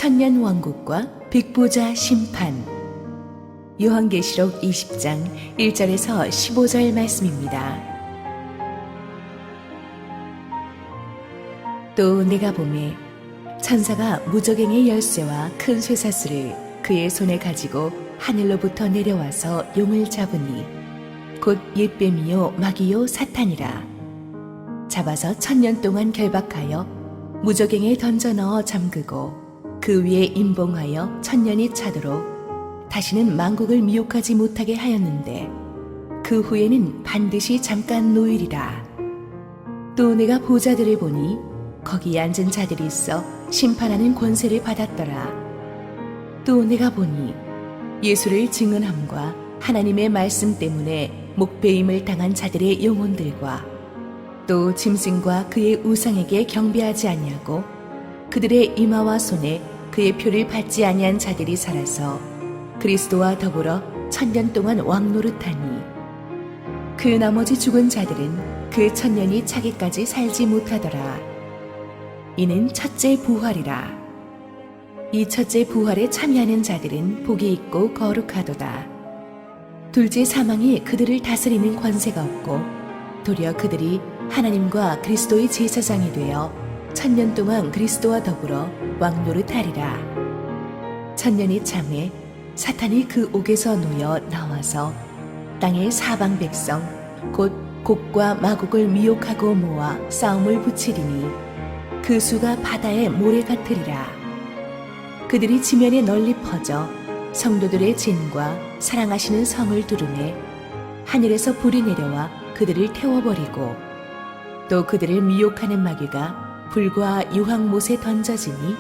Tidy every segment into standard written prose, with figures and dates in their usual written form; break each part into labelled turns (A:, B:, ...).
A: 천년왕국과 백보자 심판. 요한계시록 20장 1절에서 15절 말씀입니다. 또 내가 보매 천사가 무저갱의 열쇠와 큰 쇠사슬을 그의 손에 가지고 하늘로부터 내려와서 용을 잡으니 곧 옛뱀이요 마귀요 사탄이라. 잡아서 1000년 동안 결박하여 무저갱에 던져 넣어 잠그고 그 위에 임봉하여 1000년이 차도록 다시는 만국을 미혹하지 못하게 하였는데 그 후에는 반드시 잠깐 노일이라. 또 내가 보좌들을 보니 거기에 앉은 자들이 있어 심판하는 권세를 받았더라. 또 내가 보니 예수를 증언함과 하나님의 말씀 때문에 목배임을 당한 자들의 영혼들과 또 짐승과 그의 우상에게 경배하지 아니하고 그들의 이마와 손에 그의 표를 받지 아니한 자들이 살아서 그리스도와 더불어 1000년 동안 왕노릇하니 그 나머지 죽은 자들은 그 1000년이 차기까지 살지 못하더라. 이는 첫째 부활이라. 이 첫째 부활에 참여하는 자들은 복이 있고 거룩하도다. 둘째 사망이 그들을 다스리는 권세가 없고 도리어 그들이 하나님과 그리스도의 제사장이 되어 1000년 동안 그리스도와 더불어 왕노릇하리라. 1000년이 참에 사탄이 그 옥에서 놓여 나와서 땅의 사방 백성 곧 곡과 마곡을 미혹하고 모아 싸움을 붙이리니 그 수가 바다의 모래 같으리라. 그들이 지면에 널리 퍼져 성도들의 진과 사랑하시는 성을 두르매 하늘에서 불이 내려와 그들을 태워버리고 또 그들을 미혹하는 마귀가 불과 유황못에 던져지니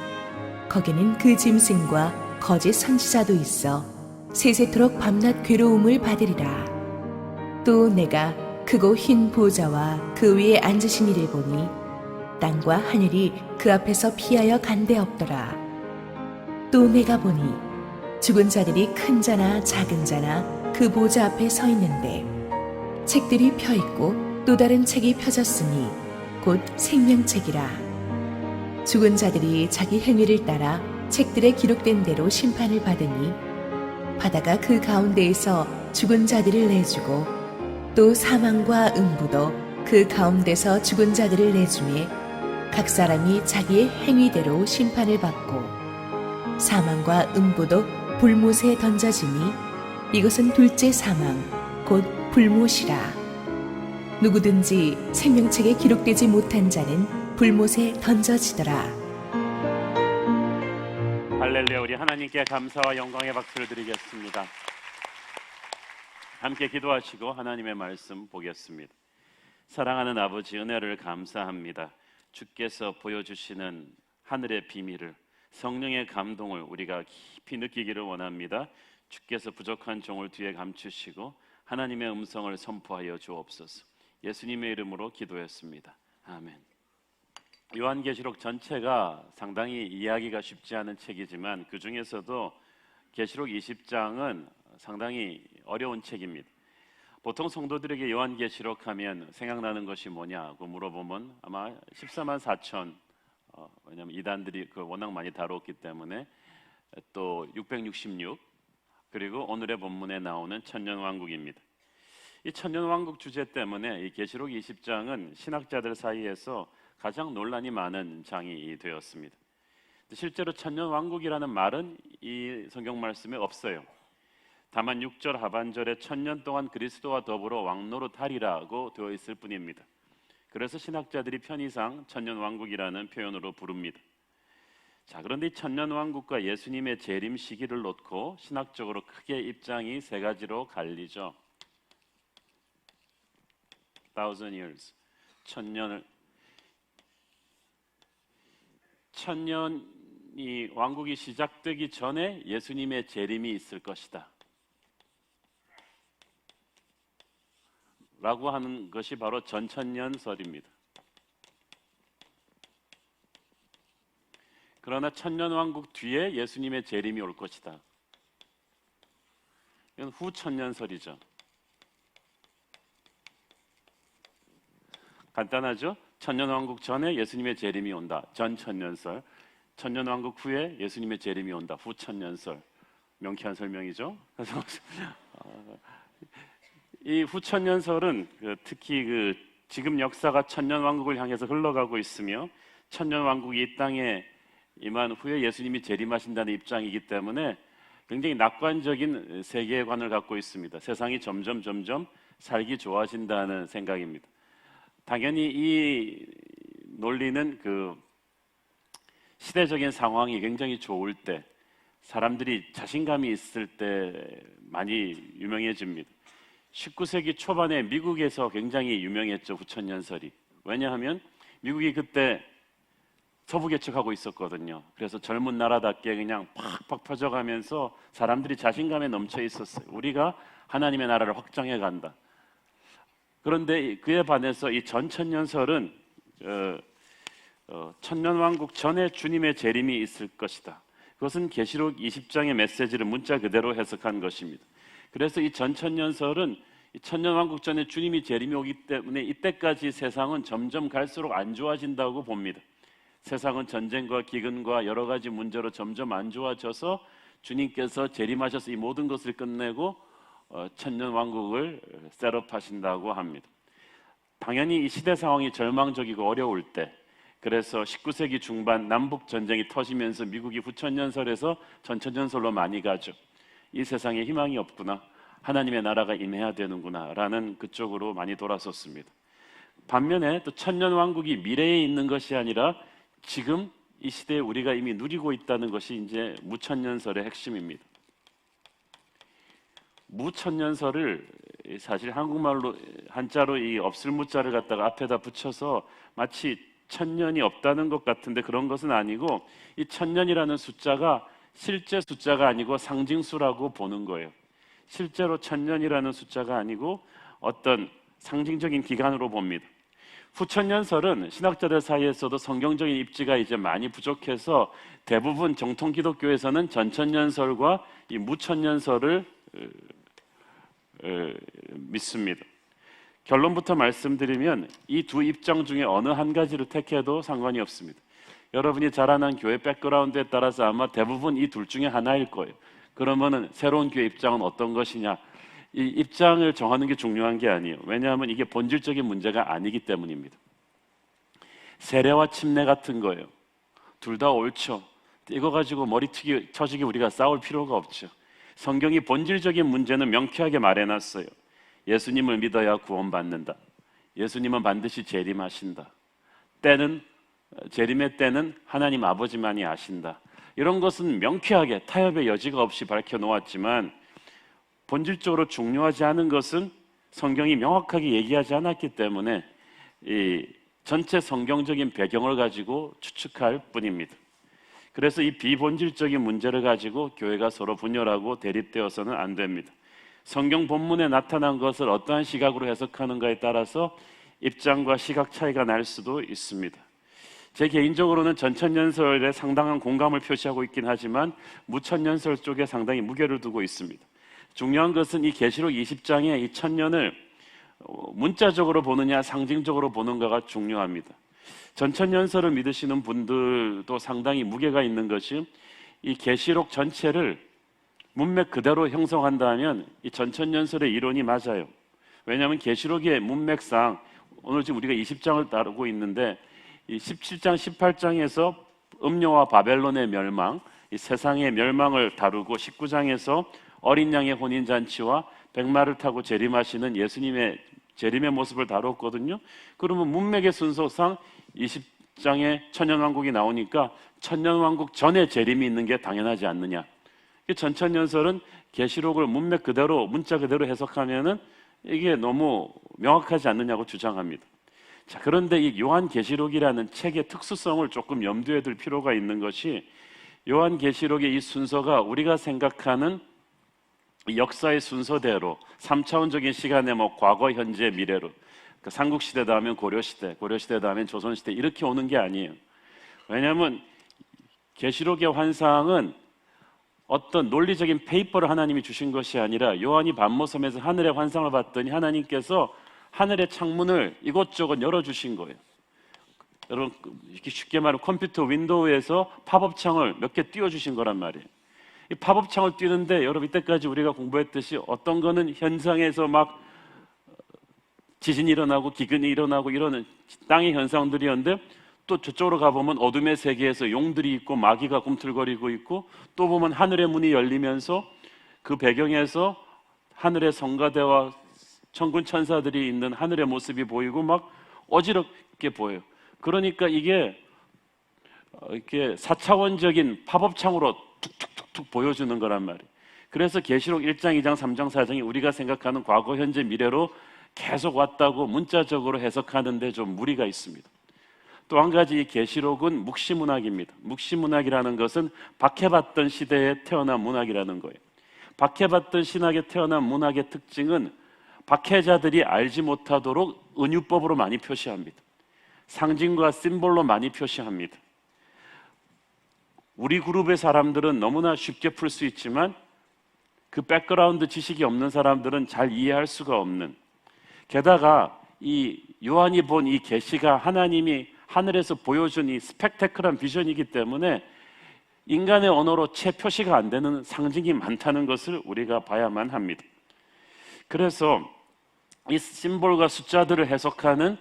A: 거기는 그 짐승과 거짓 선지자도 있어 세세토록 밤낮 괴로움을 받으리라. 또 내가 크고 흰 보좌와 그 위에 앉으신 이를 보니 땅과 하늘이 그 앞에서 피하여 간데 없더라. 또 내가 보니 죽은 자들이 큰 자나 작은 자나 그 보좌 앞에 서 있는데 책들이 펴 있고 또 다른 책이 펴졌으니 곧 생명책이라. 죽은 자들이 자기 행위를 따라 책들에 기록된 대로 심판을 받으니 바다가 그 가운데에서 죽은 자들을 내주고 또 사망과 음부도 그 가운데서 죽은 자들을 내주매 각 사람이 자기의 행위대로 심판을 받고 사망과 음부도 불못에 던져지니 이것은 둘째 사망 곧 불못이라. 누구든지 생명책에 기록되지 못한 자는 불못에 던져지더라.
B: 할렐루야. 우리 하나님께 감사와 영광의 박수를 드리겠습니다. 함께 기도하시고 하나님의 말씀 보겠습니다. 사랑하는 아버지, 은혜를 감사합니다. 주께서 보여주시는 하늘의 비밀을, 성령의 감동을 우리가 깊이 느끼기를 원합니다. 주께서 부족한 종을 뒤에 감추시고 하나님의 음성을 선포하여 주옵소서. 예수님의 이름으로 기도했습니다. 아멘. 요한계시록 전체가 상당히 이해하기가 쉽지 않은 책이지만 그 중에서도 계시록 20장은 상당히 어려운 책입니다. 보통 성도들에게 요한계시록 하면 생각나는 것이 뭐냐고 물어보면 아마 14만 4천, 왜냐하면 이단들이 워낙 많이 다뤘기 때문에, 또 666, 그리고 오늘의 본문에 나오는 천년왕국입니다. 이 천년왕국 주제 때문에 이 계시록 20장은 신학자들 사이에서 가장 논란이 많은 장이 되었습니다. 실제로 천년왕국이라는 말은 이 성경 말씀에 없어요. 다만 6절 하반절에 1000년 동안 그리스도와 더불어 왕노릇하리라고 되어 있을 뿐입니다. 그래서 신학자들이 편의상 천년왕국이라는 표현으로 부릅니다. 자, 그런데 이 천년왕국과 예수님의 재림 시기를 놓고 신학적으로 크게 입장이 세 가지로 갈리죠. 1000 years, 천년이 왕국이 시작되기 전에 예수님의 재림이 있을 것이다 라고 하는 것이 바로 전천년설입니다. 그러나 천년왕국 뒤에 예수님의 재림이 올 것이다. 이건 후천년설이죠. 간단하죠? 천년왕국 전에 예수님의 재림이 온다. 전천년설. 천년왕국 후에 예수님의 재림이 온다. 후천년설. 명쾌한 설명이죠. 그래서 이 후천년설은 특히 지금 역사가 천년왕국을 향해서 흘러가고 있으며 천년왕국이 이 땅에 임한 후에 예수님이 재림하신다는 입장이기 때문에 굉장히 낙관적인 세계관을 갖고 있습니다. 세상이 점점 살기 좋아진다는 생각입니다. 당연히 이 논리는 시대적인 상황이 굉장히 좋을 때, 사람들이 자신감이 있을 때 많이 유명해집니다. 19세기 초반에 미국에서 굉장히 유명했죠, 후천년설이. 왜냐하면 미국이 그때 서부 개척하고 있었거든요. 그래서 젊은 나라답게 그냥 팍팍 퍼져가면서 사람들이 자신감에 넘쳐 있었어요. 우리가 하나님의 나라를 확장해 간다. 그런데 그에 반해서 이 전천년설은 천년왕국 전에 주님의 재림이 있을 것이다. 그것은 계시록 20장의 메시지를 문자 그대로 해석한 것입니다. 그래서 이 전천년설은 천년왕국 전에 주님이 재림이 오기 때문에 이때까지 세상은 점점 갈수록 안 좋아진다고 봅니다. 세상은 전쟁과 기근과 여러 가지 문제로 점점 안 좋아져서 주님께서 재림하셔서 이 모든 것을 끝내고 천년왕국을 셋업하신다고 합니다. 당연히 이 시대 상황이 절망적이고 어려울 때, 그래서 19세기 중반 남북 전쟁이 터지면서 미국이 후천년설에서 전천년설로 많이 가죠. 이 세상에 희망이 없구나, 하나님의 나라가 임해야 되는구나 라는 그쪽으로 많이 돌아섰습니다. 반면에 또 천년왕국이 미래에 있는 것이 아니라 지금 이 시대에 우리가 이미 누리고 있다는 것이 이제 무천년설의 핵심입니다. 무천년설을 사실 한국말로 한자로 이 없을 무자를 갖다가 앞에다 붙여서 마치 천년이 없다는 것 같은데 그런 것은 아니고, 이 천년이라는 숫자가 실제 숫자가 아니고 상징수라고 보는 거예요. 실제로 천년이라는 숫자가 아니고 어떤 상징적인 기간으로 봅니다. 후천년설은 신학자들 사이에서도 성경적인 입지가 이제 많이 부족해서 대부분 정통 기독교에서는 전천년설과 이 무천년설을 믿습니다. 결론부터 말씀드리면 이 두 입장 중에 어느 한 가지를 택해도 상관이 없습니다. 여러분이 자라난 교회 백그라운드에 따라서 아마 대부분 이 둘 중에 하나일 거예요. 그러면은 새로운 교회 입장은 어떤 것이냐, 이 입장을 정하는 게 중요한 게 아니에요. 왜냐하면 이게 본질적인 문제가 아니기 때문입니다. 세례와 침례 같은 거예요. 둘 다 옳죠. 이거 가지고 머리 쳐지기 우리가 싸울 필요가 없죠. 성경이 본질적인 문제는 명쾌하게 말해놨어요. 예수님을 믿어야 구원받는다. 예수님은 반드시 재림하신다. 재림의 때는 하나님 아버지만이 아신다. 이런 것은 명쾌하게 타협의 여지가 없이 밝혀놓았지만, 본질적으로 중요하지 않은 것은 성경이 명확하게 얘기하지 않았기 때문에 이 전체 성경적인 배경을 가지고 추측할 뿐입니다. 그래서 이 비본질적인 문제를 가지고 교회가 서로 분열하고 대립되어서는 안 됩니다. 성경 본문에 나타난 것을 어떠한 시각으로 해석하는가에 따라서 입장과 시각 차이가 날 수도 있습니다. 제 개인적으로는 전천년설에 상당한 공감을 표시하고 있긴 하지만 무천년설 쪽에 상당히 무게를 두고 있습니다. 중요한 것은 이 계시록 20장에 이 천년을 문자적으로 보느냐 상징적으로 보는가가 중요합니다. 전천년설을 믿으시는 분들도 상당히 무게가 있는 것이, 이 계시록 전체를 문맥 그대로 형성한다면 이 전천년설의 이론이 맞아요. 왜냐하면 계시록의 문맥상 오늘 지금 우리가 20장을 다루고 있는데, 이 17장, 18장에서 음료와 바벨론의 멸망, 이 세상의 멸망을 다루고 19장에서 어린 양의 혼인잔치와 백마를 타고 재림하시는 예수님의 재림의 모습을 다뤘거든요. 그러면 문맥의 순서상 20장에 천년왕국이 나오니까 천년왕국 전에 재림이 있는 게 당연하지 않느냐. 전천년설은 계시록을 문맥 그대로, 문자 그대로 해석하면은 이게 너무 명확하지 않느냐고 주장합니다. 자, 그런데 이 요한계시록이라는 책의 특수성을 조금 염두에 둘 필요가 있는 것이, 요한계시록의 이 순서가 우리가 생각하는 역사의 순서대로 3차원적인 시간에 과거, 현재, 미래로, 그러니까 삼국시대 다음엔 고려시대, 고려시대 다음엔 조선시대 이렇게 오는 게 아니에요. 왜냐하면 계시록의 환상은 어떤 논리적인 페이퍼를 하나님이 주신 것이 아니라, 요한이 반모섬에서 하늘의 환상을 봤더니 하나님께서 하늘의 창문을 이곳저곳 열어주신 거예요. 여러분 이렇게 쉽게 말하면 컴퓨터 윈도우에서 팝업 창을 몇 개 띄워주신 거란 말이에요. 이 팝업 창을 띄는데 여러분 이때까지 우리가 공부했듯이 어떤 거는 현상에서 막 지진이 일어나고 기근이 일어나고 이런 땅의 현상들이었는데 또 저쪽으로 가보면 어둠의 세계에서 용들이 있고 마귀가 꿈틀거리고 있고 또 보면 하늘의 문이 열리면서 그 배경에서 하늘의 성가대와 천군 천사들이 있는 하늘의 모습이 보이고 막 어지럽게 보여요. 그러니까 이게 이렇게 4차원적인 팝업창으로 툭툭툭툭 보여주는 거란 말이에요. 그래서 계시록 1장, 2장, 3장, 4장이 우리가 생각하는 과거, 현재, 미래로 계속 왔다고 문자적으로 해석하는데 좀 무리가 있습니다. 또 한 가지 이 계시록은 묵시문학입니다. 묵시문학이라는 것은 박해받던 시대에 태어난 문학이라는 거예요. 박해받던 신학에 태어난 문학의 특징은 박해자들이 알지 못하도록 은유법으로 많이 표시합니다. 상징과 심볼로 많이 표시합니다. 우리 그룹의 사람들은 너무나 쉽게 풀 수 있지만 그 백그라운드 지식이 없는 사람들은 잘 이해할 수가 없는, 게다가 이 요한이 본 이 계시가 하나님이 하늘에서 보여준 이 스펙테클한 비전이기 때문에 인간의 언어로 채 표시가 안 되는 상징이 많다는 것을 우리가 봐야만 합니다. 그래서 이 심볼과 숫자들을 해석하는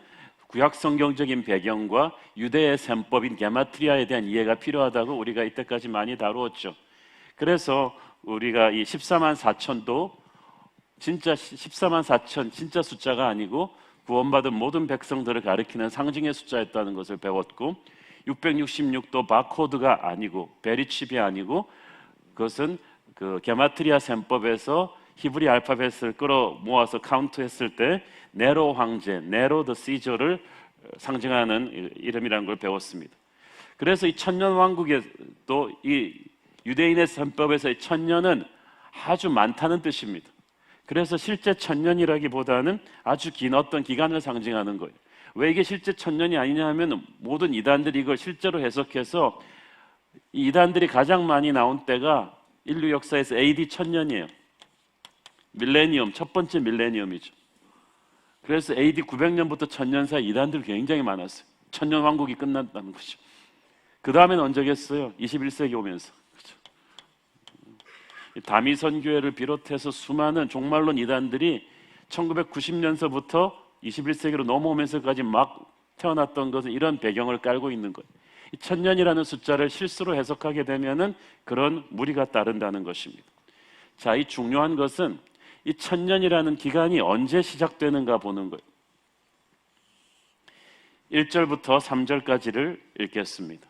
B: 구약 성경적인 배경과 유대의 셈법인 게마트리아에 대한 이해가 필요하다고 우리가 이때까지 많이 다루었죠. 그래서 우리가 이 14만 4천도 진짜 14만 4천 진짜 숫자가 아니고 구원받은 모든 백성들을 가리키는 상징의 숫자였다는 것을 배웠고, 666도 바코드가 아니고 베리칩이 아니고 그것은 그 게마트리아 셈법에서 히브리 알파벳을 끌어 모아서 카운트했을 때 네로 황제, 네로 더 시저를 상징하는 이름이라는 걸 배웠습니다. 그래서 이 천년 왕국에 또 이 유대인의 셈법에서의 천년은 아주 많다는 뜻입니다. 그래서 실제 천년이라기보다는 아주 긴 어떤 기간을 상징하는 거예요. 왜 이게 실제 천년이 아니냐 하면 모든 이단들이 이걸 실제로 해석해서 이 이단들이 가장 많이 나온 때가 인류 역사에서 AD 1000년이에요. 밀레니엄, 첫 번째 밀레니엄이죠. 그래서 AD 900년부터 1000년 사이 이단들이 굉장히 많았어요. 천년 왕국이 끝났다는 거죠. 그 다음에는 언제겠어요? 21세기 오면서. 그렇죠? 다미선교회를 비롯해서 수많은 종말론 이단들이 1990년서부터 21세기로 넘어오면서까지 막 태어났던 것은 이런 배경을 깔고 있는 거예요. 이 천년이라는 숫자를 실수로 해석하게 되면은 그런 무리가 따른다는 것입니다. 자, 이 중요한 것은 이 천년이라는 기간이 언제 시작되는가 보는 거예요. 1절부터 3절까지를 읽겠습니다.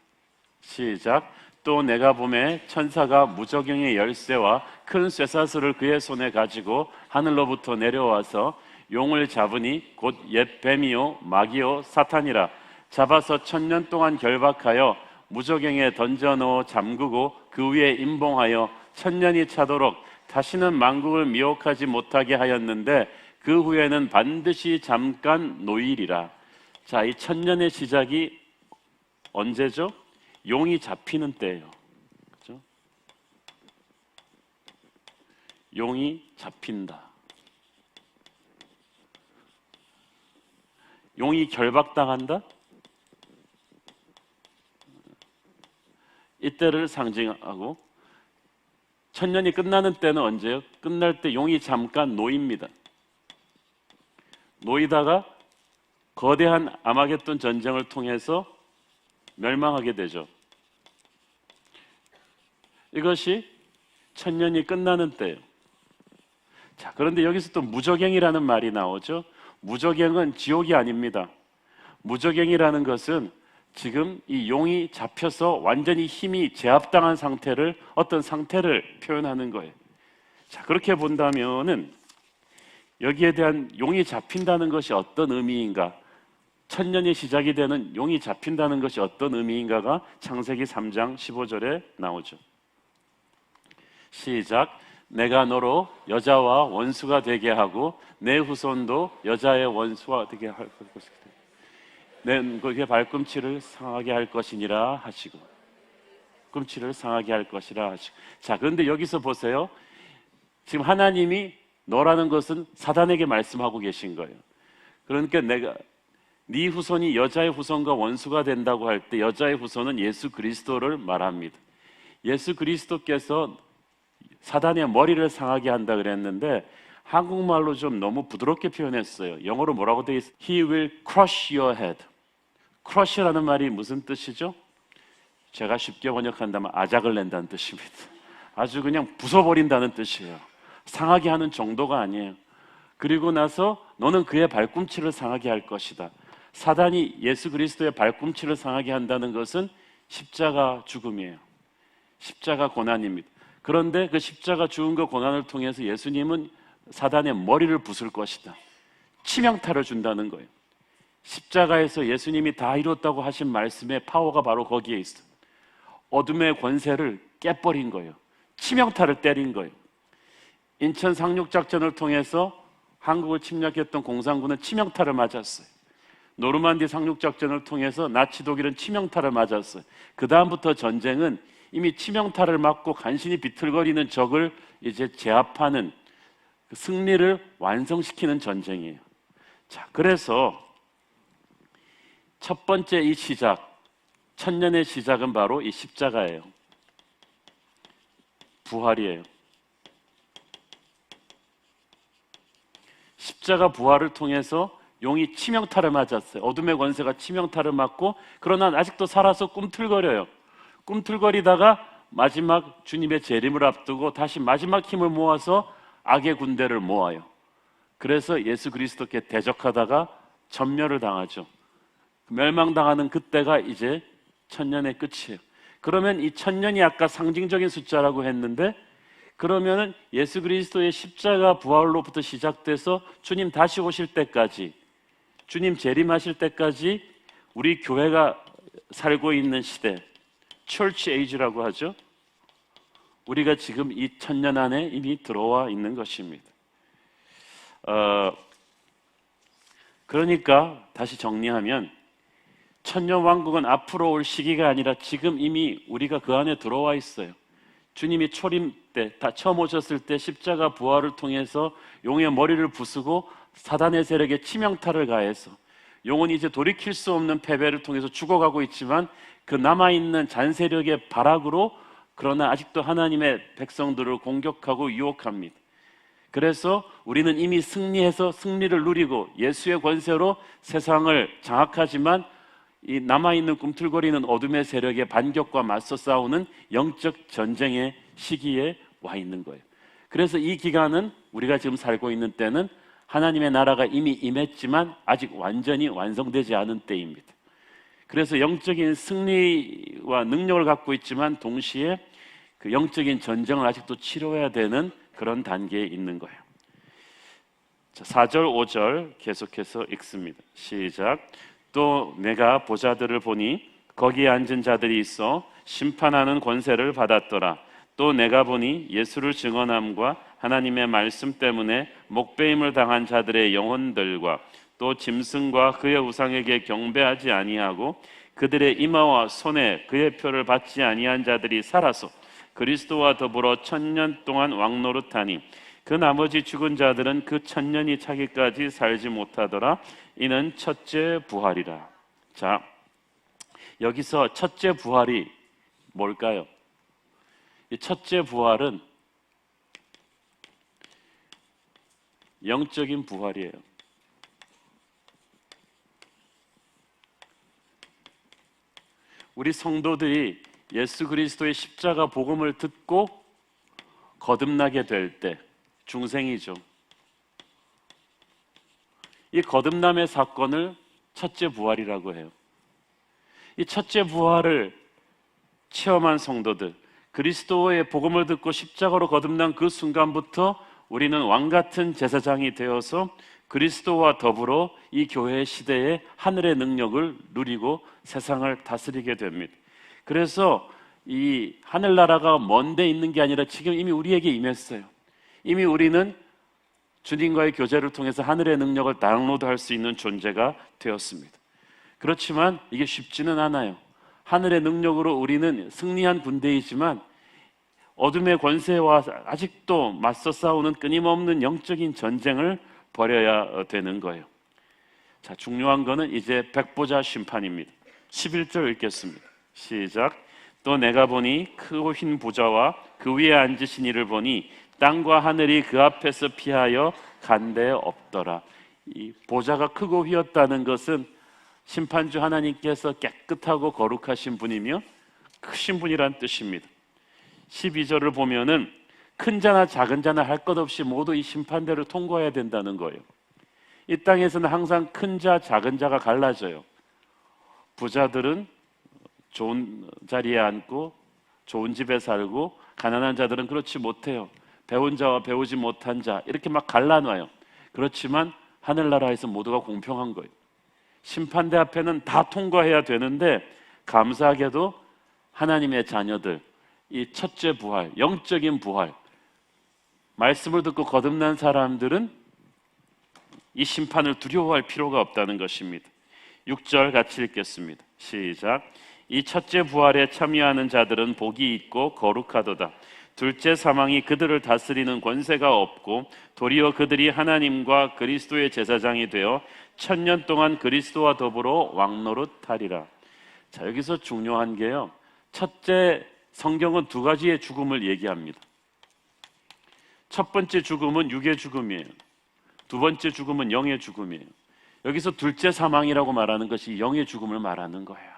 B: 시작. 또 내가 보매 천사가 무저갱의 열쇠와 큰 쇠사슬을 그의 손에 가지고 하늘로부터 내려와서 용을 잡으니 곧 옛 뱀이요 마귀요 사탄이라. 잡아서 1000년 동안 결박하여 무저갱에 던져넣어 잠그고 그 위에 임봉하여 1000년이 차도록 다시는 만국을 미혹하지 못하게 하였는데 그 후에는 반드시 잠깐 노일이라. 자, 이 1000년의 시작이 언제죠? 용이 잡히는 때예요. 그렇죠? 용이 잡힌다. 용이 결박당한다? 이때를 상징하고, 1000년이 끝나는 때는 언제요? 끝날 때 용이 잠깐 놓입니다. 놓이다가 거대한 아마겟돈 전쟁을 통해서 멸망하게 되죠. 이것이 1000년이 끝나는 때예요. 자, 그런데 여기서 또 무저갱이라는 말이 나오죠. 무저갱은 지옥이 아닙니다. 무저갱이라는 것은 지금 이 용이 잡혀서 완전히 힘이 제압당한 상태를, 어떤 상태를 표현하는 거예요. 자, 그렇게 본다면은 여기에 대한 용이 잡힌다는 것이 어떤 의미인가? 1000년이 시작이 되는 용이 잡힌다는 것이 어떤 의미인가가 창세기 3장 15절에 나오죠. 시작. 내가 너로 여자와 원수가 되게 하고 내 후손도 여자의 원수가 되게 할 것이다. 내 그의 발꿈치를 상하게 할 것이니라 하시고, 꿈치를 상하게 할 것이라 하시고. 자, 그런데 여기서 보세요. 지금 하나님이 너라는 것은 사단에게 말씀하고 계신 거예요. 그러니까 네 후손이 여자의 후손과 원수가 된다고 할 때 여자의 후손은 예수 그리스도를 말합니다. 예수 그리스도께서 사단의 머리를 상하게 한다 그랬는데 한국말로 좀 너무 부드럽게 표현했어요. 영어로 뭐라고 돼 있어요? He will crush your head. crush라는 말이 무슨 뜻이죠? 제가 쉽게 번역한다면 아작을 낸다는 뜻입니다. 아주 그냥 부숴버린다는 뜻이에요. 상하게 하는 정도가 아니에요. 그리고 나서 너는 그의 발꿈치를 상하게 할 것이다. 사단이 예수 그리스도의 발꿈치를 상하게 한다는 것은 십자가 죽음이에요. 십자가 고난입니다. 그런데 그 십자가 죽음과 고난을 통해서 예수님은 사단의 머리를 부술 것이다. 치명타를 준다는 거예요. 십자가에서 예수님이 다 이뤘다고 하신 말씀의 파워가 바로 거기에 있어요. 어둠의 권세를 깨버린 거예요. 치명타를 때린 거예요. 인천 상륙작전을 통해서 한국을 침략했던 공산군은 치명타를 맞았어요. 노르만디 상륙작전을 통해서 나치 독일은 치명타를 맞았어요. 그 다음부터 전쟁은 이미 치명타를 맞고 간신히 비틀거리는 적을 이제 제압하는 그 승리를 완성시키는 전쟁이에요. 자, 그래서 첫 번째 이 시작, 천년의 시작은 바로 이 십자가예요. 부활이에요. 십자가 부활을 통해서 용이 치명타를 맞았어요. 어둠의 권세가 치명타를 맞고, 그러나 아직도 살아서 꿈틀거려요. 꿈틀거리다가 마지막 주님의 재림을 앞두고 다시 마지막 힘을 모아서 악의 군대를 모아요. 그래서 예수 그리스도께 대적하다가 전멸을 당하죠. 멸망당하는 그때가 이제 천년의 끝이에요. 그러면 이 천년이 아까 상징적인 숫자라고 했는데, 그러면은 예수 그리스도의 십자가 부활로부터 시작돼서 주님 다시 오실 때까지, 주님 재림하실 때까지 우리 교회가 살고 있는 시대, Church Age라고 하죠. 우리가 지금 이 천년 안에 이미 들어와 있는 것입니다. 그러니까 다시 정리하면 천년 왕국은 앞으로 올 시기가 아니라 지금 이미 우리가 그 안에 들어와 있어요. 주님이 초림 때, 다 처음 오셨을 때 십자가 부활을 통해서 용의 머리를 부수고 사단의 세력에 치명타를 가해서 용은 이제 돌이킬 수 없는 패배를 통해서 죽어가고 있지만 그 남아있는 잔세력의 발악으로, 그러나 아직도 하나님의 백성들을 공격하고 유혹합니다. 그래서 우리는 이미 승리해서 승리를 누리고 예수의 권세로 세상을 장악하지만 이 남아있는 꿈틀거리는 어둠의 세력의 반격과 맞서 싸우는 영적 전쟁의 시기에 와 있는 거예요. 그래서 이 기간은, 우리가 지금 살고 있는 때는 하나님의 나라가 이미 임했지만 아직 완전히 완성되지 않은 때입니다. 그래서 영적인 승리와 능력을 갖고 있지만 동시에 그 영적인 전쟁을 아직도 치러야 되는 그런 단계에 있는 거예요. 자, 4절, 5절 계속해서 읽습니다. 시작. 또 내가 보자들을 보니 거기에 앉은 자들이 있어 심판하는 권세를 받았더라. 또 내가 보니 예수를 증언함과 하나님의 말씀 때문에 목배임을 당한 자들의 영혼들과 또 짐승과 그의 우상에게 경배하지 아니하고 그들의 이마와 손에 그의 표를 받지 아니한 자들이 살아서 그리스도와 더불어 천년 동안 왕노릇하니 그 나머지 죽은 자들은 그 천년이 차기까지 살지 못하더라. 이는 첫째 부활이라. 자, 여기서 첫째 부활이 뭘까요? 이 첫째 부활은 영적인 부활이에요. 우리 성도들이 예수 그리스도의 십자가 복음을 듣고 거듭나게 될 때, 중생이죠. 이 거듭남의 사건을 첫째 부활이라고 해요. 이 첫째 부활을 체험한 성도들, 그리스도의 복음을 듣고 십자가로 거듭난 그 순간부터 우리는 왕같은 제사장이 되어서 그리스도와 더불어 이 교회 시대에 하늘의 능력을 누리고 세상을 다스리게 됩니다. 그래서 이 하늘나라가 먼데 있는 게 아니라 지금 이미 우리에게 임했어요. 이미 우리는 주님과의 교제를 통해서 하늘의 능력을 다운로드할 수 있는 존재가 되었습니다. 그렇지만 이게 쉽지는 않아요. 하늘의 능력으로 우리는 승리한 군대이지만 어둠의 권세와 아직도 맞서 싸우는 끊임없는 영적인 전쟁을 벌여야 되는 거예요. 자, 중요한 거는 이제 백보자 심판입니다. 11절 읽겠습니다. 시작. 또 내가 보니 크고 흰 보좌와 그 위에 앉으신 이를 보니 땅과 하늘이 그 앞에서 피하여 간데 없더라. 이 보좌가 크고 휘었다는 것은 심판주 하나님께서 깨끗하고 거룩하신 분이며 크신 분이란 뜻입니다. 12절을 보면은 큰 자나 작은 자나 할 것 없이 모두 이 심판대를 통과해야 된다는 거예요. 이 땅에서는 항상 큰 자, 작은 자가 갈라져요. 부자들은 좋은 자리에 앉고 좋은 집에 살고, 가난한 자들은 그렇지 못해요. 배운 자와 배우지 못한 자, 이렇게 막 갈라놔요. 그렇지만 하늘나라에서 모두가 공평한 거예요. 심판대 앞에는 다 통과해야 되는데, 감사하게도 하나님의 자녀들, 이 첫째 부활, 영적인 부활, 말씀을 듣고 거듭난 사람들은 이 심판을 두려워할 필요가 없다는 것입니다. 6절 같이 읽겠습니다. 시작. 이 첫째 부활에 참여하는 자들은 복이 있고 거룩하도다. 둘째 사망이 그들을 다스리는 권세가 없고 도리어 그들이 하나님과 그리스도의 제사장이 되어 1000년 동안 그리스도와 더불어 왕노릇하리라. 자, 여기서 중요한 게요, 첫째, 성경은 두 가지의 죽음을 얘기합니다. 첫 번째 죽음은 육의 죽음이에요. 두 번째 죽음은 영의 죽음이에요. 여기서 둘째 사망이라고 말하는 것이 영의 죽음을 말하는 거예요.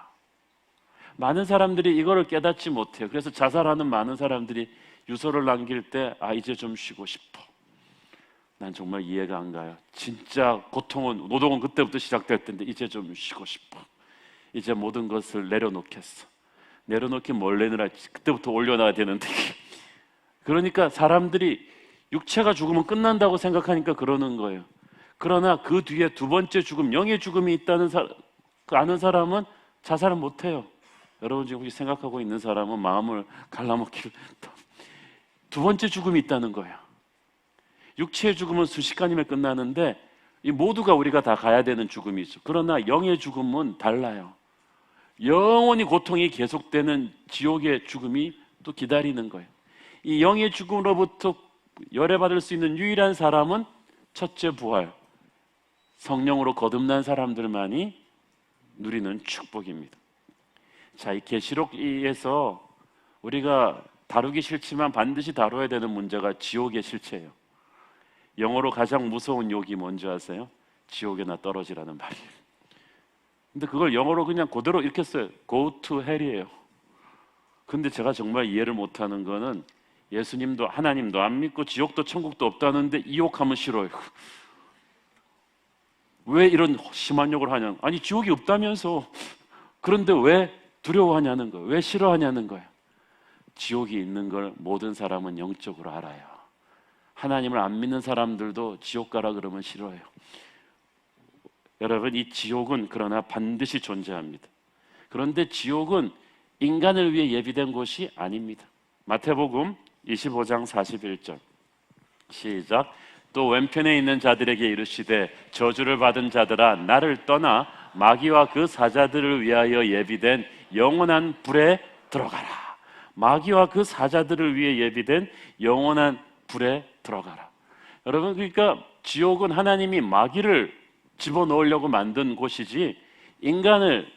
B: 많은 사람들이 이거를 깨닫지 못해요. 그래서 자살하는 많은 사람들이 유서를 남길 때, 이제 좀 쉬고 싶어. 난 정말 이해가 안 가요. 진짜 고통은, 노동은 그때부터 시작될 텐데 이제 좀 쉬고 싶어. 이제 모든 것을 내려놓겠어. 내려놓긴 뭘 내느라, 그때부터 올려놔야 되는데. 그러니까 사람들이 육체가 죽으면 끝난다고 생각하니까 그러는 거예요. 그러나 그 뒤에 두 번째 죽음, 영의 죽음이 있다는 아는 사람은 자살을 못해요. 여러분 지금 혹시 생각하고 있는 사람은 마음을 갈라먹기를, 두 번째 죽음이 있다는 거예요. 육체의 죽음은 순식간이면 끝나는데 이 모두가 우리가 다 가야 되는 죽음이죠. 그러나 영의 죽음은 달라요. 영원히 고통이 계속되는 지옥의 죽음이 또 기다리는 거예요. 이 영의 죽음으로부터 열애받을 수 있는 유일한 사람은 첫째 부활, 성령으로 거듭난 사람들만이 누리는 축복입니다. 자, 이 계시록에서 우리가 다루기 싫지만 반드시 다뤄야 되는 문제가 지옥의 실체예요. 영어로 가장 무서운 욕이 뭔지 아세요? 지옥에나 떨어지라는 말이에요. 근데 그걸 영어로 그냥 그대로 이렇게 써요. Go to hell이에요. 근데 제가 정말 이해를 못하는 거는, 예수님도 하나님도 안 믿고 지옥도 천국도 없다는데 이 욕하면 싫어요. 왜 이런 심한 욕을 하냐? 아니, 지옥이 없다면서. 그런데 왜 두려워하냐는 거예요. 왜 싫어하냐는 거예요. 지옥이 있는 걸 모든 사람은 영적으로 알아요. 하나님을 안 믿는 사람들도 지옥 가라 그러면 싫어해요. 여러분, 이 지옥은 그러나 반드시 존재합니다. 그런데 지옥은 인간을 위해 예비된 곳이 아닙니다. 마태복음 25장 41절 시작. 또 왼편에 있는 자들에게 이르시되 저주를 받은 자들아, 나를 떠나 마귀와 그 사자들을 위하여 예비된 영원한 불에 들어가라. 마귀와 그 사자들을 위해 예비된 영원한 불에 들어가라. 여러분, 그러니까 지옥은 하나님이 마귀를 집어넣으려고 만든 곳이지 인간을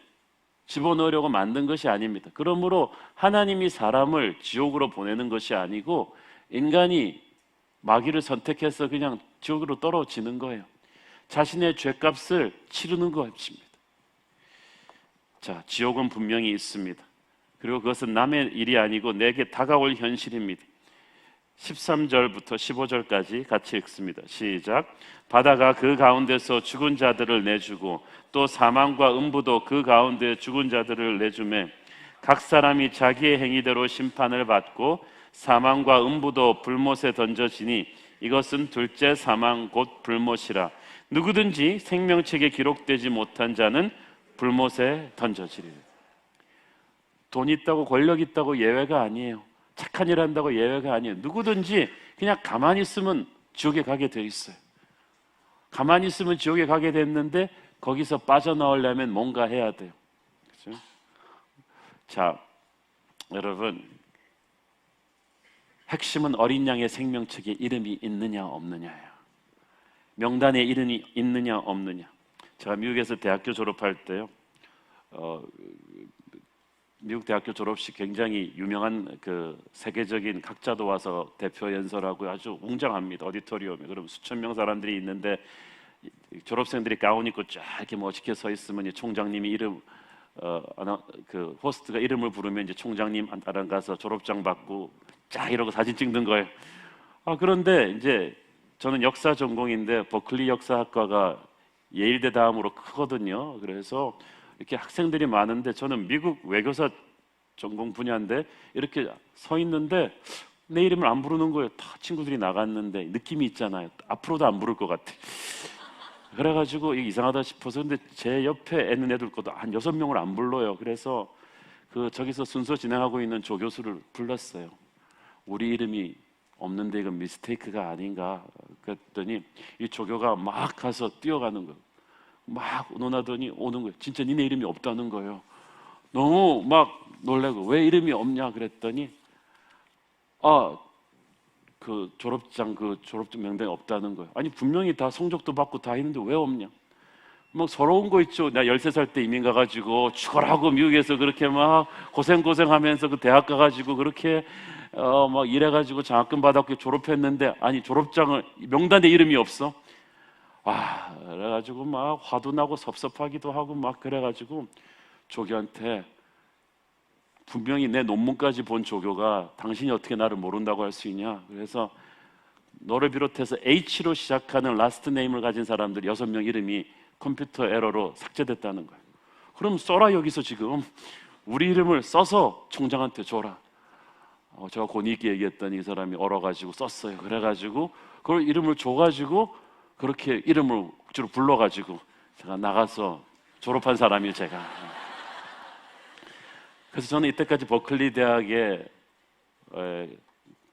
B: 집어넣으려고 만든 것이 아닙니다. 그러므로 하나님이 사람을 지옥으로 보내는 것이 아니고 인간이 마귀를 선택해서 그냥 지옥으로 떨어지는 거예요. 자신의 죄값을 치르는 것입니다. 자, 지옥은 분명히 있습니다. 그리고 그것은 남의 일이 아니고 내게 다가올 현실입니다. 13절부터 15절까지 같이 읽습니다. 시작. 바다가 그 가운데서 죽은 자들을 내주고 또 사망과 음부도 그 가운데 죽은 자들을 내주매 각 사람이 자기의 행위대로 심판을 받고 사망과 음부도 불못에 던져지니 이것은 둘째 사망 곧 불못이라. 누구든지 생명책에 기록되지 못한 자는 불못에 던져지리라. 돈 있다고 권력 있다고 예외가 아니에요. 착한 일 한다고 예외가 아니에요. 누구든지 그냥 가만히 있으면 지옥에 가게 돼 있어요. 가만히 있으면 지옥에 가게 됐는데 거기서 빠져나오려면 뭔가 해야 돼요. 그렇죠? 자, 여러분, 핵심은 어린 양의 생명책에 이름이 있느냐 없느냐예요. 명단에 이름이 있느냐 없느냐. 제가 미국에서 대학교 졸업할 때요, 미국 대학교 졸업식 굉장히 유명한 그 세계적인 각자도 와서 대표 연설하고 아주 웅장합니다. 오디토리움에. 그럼 수천 명 사람들이 있는데 졸업생들이 가운 입고 쫙 이렇게 멋있게 서 있으면 이제 총장님이 그 호스트가 이름을 부르면 이제 총장님 따라 가서 졸업장 받고 쫙 이러고 사진 찍는 거예요. 그런데 이제 저는 역사 전공인데 버클리 역사학과가 예일대 다음으로 크거든요. 그래서 이렇게 학생들이 많은데 저는 미국 외교사 전공 분야인데 이렇게 서 있는데 내 이름을 안 부르는 거예요. 다 친구들이 나갔는데 느낌이 있잖아요. 앞으로도 안 부를 것 같아. 그래가지고 이게 이상하다 싶어서, 근데 제 옆에 있는 애들 것도 한 6명을 안 불러요. 그래서 저기서 순서 진행하고 있는 조 교수를 불렀어요. 우리 이름이 없는데 이건 미스테이크가 아닌가. 그랬더니 이 조교가 막 가서 뛰어가는 거예요. 막 논하더니 오는 거예요. 진짜 니네 이름이 없다는 거예요. 너무 막 놀래고, 왜 이름이 없냐 그랬더니 그 졸업장 명단이 없다는 거예요. 아니 분명히 다 성적도 받고 다 했는데 왜 없냐. 막 서러운 거 있죠. 나 13살 때 이민 가가지고 죽어라고 미국에서 그렇게 막 고생하면서 그 대학 가가지고 그렇게 막 일해가지고 장학금 받았고 졸업했는데, 아니 졸업장을 명단에 이름이 없어. 그래가지고 막 화도 나고 섭섭하기도 하고 막 그래가지고 조교한테, 분명히 내 논문까지 본 조교가 당신이 어떻게 나를 모른다고 할 수 있냐. 그래서 너를 비롯해서 H로 시작하는 라스트 네임을 가진 사람들 6명 이름이 컴퓨터 에러로 삭제됐다는 거예요. 그럼 써라. 여기서 지금 우리 이름을 써서 총장한테 줘라. 제가 권위 있게 얘기했더니 이 사람이 얼어가지고 썼어요. 그래가지고 그걸 이름을 줘가지고 그렇게 이름을 주로 불러가지고 제가 나가서 졸업한 사람이에요, 제가. 그래서 저는 이때까지 버클리 대학에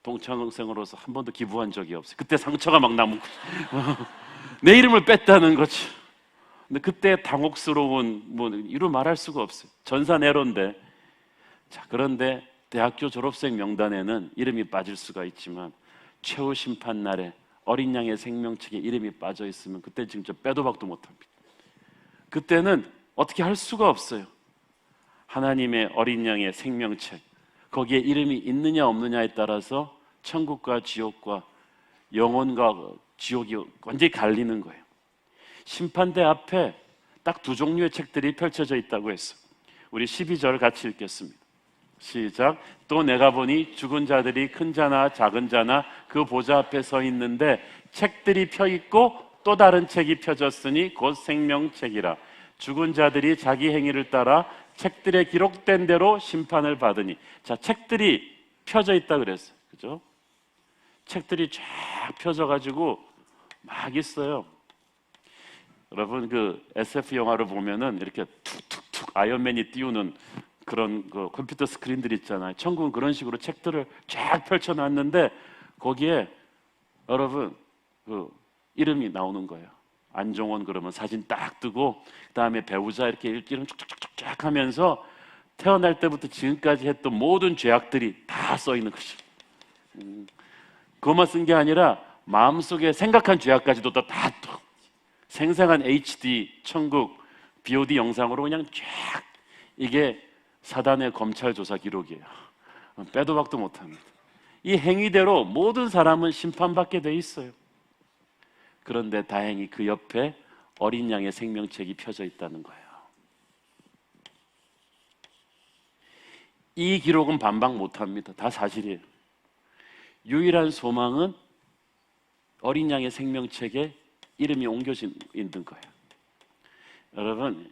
B: 동창생으로서 한 번도 기부한 적이 없어요. 그때 상처가 막 남고 내 이름을 뺐다는 거죠. 근데 그때 당혹스러운, 이루 말할 수가 없어요. 전산애로인데. 자, 그런데 대학교 졸업생 명단에는 이름이 빠질 수가 있지만 최후 심판 날에 어린 양의 생명책에 이름이 빠져 있으면 그때 진짜 빼도 박도 못합니다. 그때는 어떻게 할 수가 없어요. 하나님의 어린 양의 생명책, 거기에 이름이 있느냐 없느냐에 따라서 천국과 지옥과 영혼과 지옥이 완전히 갈리는 거예요. 심판대 앞에 딱 2종류의 책들이 펼쳐져 있다고 했어요. 우리 12절 같이 읽겠습니다. 시작. 또 내가 보니 죽은 자들이 큰 자나 작은 자나 그 보좌 앞에 서 있는데 책들이 펴 있고 또 다른 책이 펴졌으니 곧 생명책이라. 죽은 자들이 자기 행위를 따라 책들에 기록된 대로 심판을 받으니. 자, 책들이 펴져 있다 그랬어요. 그죠? 책들이 쫙 펴져 가지고 막 있어요. 여러분 그 SF 영화를 보면은 이렇게 툭툭툭 아이언맨이 띄우는 그런 그 컴퓨터 스크린들 있잖아요. 천국은 그런 식으로 책들을 쫙 펼쳐놨는데 거기에 여러분 그 이름이 나오는 거예요. 안종원 그러면 사진 딱 뜨고 그다음에 배우자 이렇게 이름 쫙쫙쫙쫙 하면서 태어날 때부터 지금까지 했던 모든 죄악들이 다 써 있는 거죠. 그것만 쓴 게 아니라 마음속에 생각한 죄악까지도 다 또 생생한 HD 천국 BOD 영상으로 그냥 쫙. 이게 사단의 검찰 조사 기록이에요. 빼도 박도 못합니다. 이 행위대로 모든 사람은 심판받게 돼 있어요. 그런데 다행히 그 옆에 어린 양의 생명책이 펴져 있다는 거예요. 이 기록은 반박 못합니다. 다 사실이에요. 유일한 소망은 어린 양의 생명책에 이름이 옮겨져 있는 거예요. 여러분,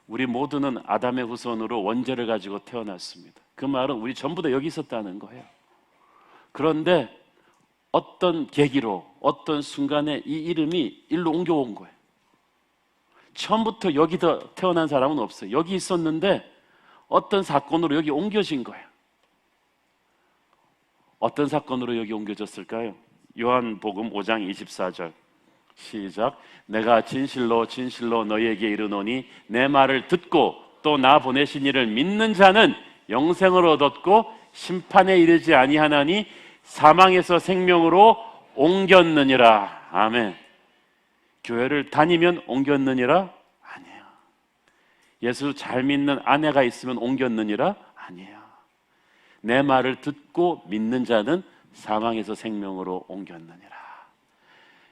B: 우리 모두는 아담의 후손으로 원죄를 가지고 태어났습니다. 그 말은 우리 전부 다 여기 있었다는 거예요. 그런데 어떤 계기로 어떤 순간에 이 이름이 일로 옮겨온 거예요. 처음부터 여기서 태어난 사람은 없어요. 여기 있었는데 어떤 사건으로 여기 옮겨진 거예요. 어떤 사건으로 여기 옮겨졌을까요? 요한복음 5장 24절 시작. 내가 진실로 진실로 너희에게 이르노니 내 말을 듣고 또 나 보내신 이를 믿는 자는 영생을 얻었고 심판에 이르지 아니하나니 사망에서 생명으로 옮겼느니라. 아멘. 교회를 다니면 옮겼느니라? 아니에요. 예수 잘 믿는 아내가 있으면 옮겼느니라? 아니에요. 내 말을 듣고 믿는 자는 사망에서 생명으로 옮겼느니라.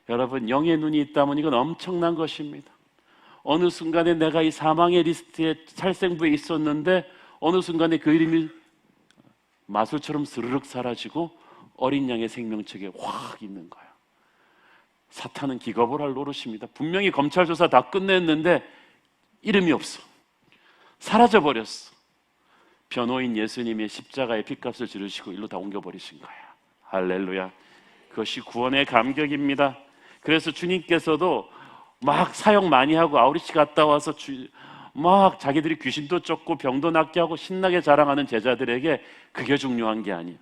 B: 여러분, 영의 눈이 있다면 이건 엄청난 것입니다. 어느 순간에 내가 이 사망의 리스트에 살생부에 있었는데 어느 순간에 그 이름이 마술처럼 스르륵 사라지고 어린 양의 생명책에 확 있는 거예요. 사탄은 기겁을 할 노릇입니다. 분명히 검찰 조사 다 끝냈는데 이름이 없어. 사라져버렸어. 변호인 예수님이 십자가의 핏값을 지르시고 일로 다 옮겨버리신 거야. 할렐루야. 그것이 구원의 감격입니다. 그래서 주님께서도 막 사역 많이 하고 아우리치 갔다 와서 막 자기들이 귀신도 쫓고 병도 낫게 하고 신나게 자랑하는 제자들에게 그게 중요한 게 아니에요.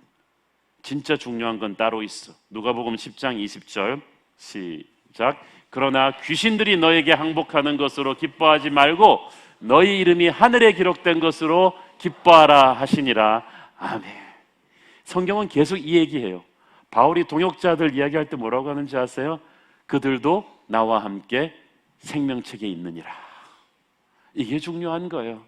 B: 진짜 중요한 건 따로 있어. 누가복음 10장 20절 시작. 그러나 귀신들이 너에게 항복하는 것으로 기뻐하지 말고 너희 이름이 하늘에 기록된 것으로 기뻐하라 하시니라. 아멘. 성경은 계속 이 얘기해요. 바울이 동역자들 이야기할 때 뭐라고 하는지 아세요? 그들도 나와 함께 생명책에 있느니라. 이게 중요한 거예요.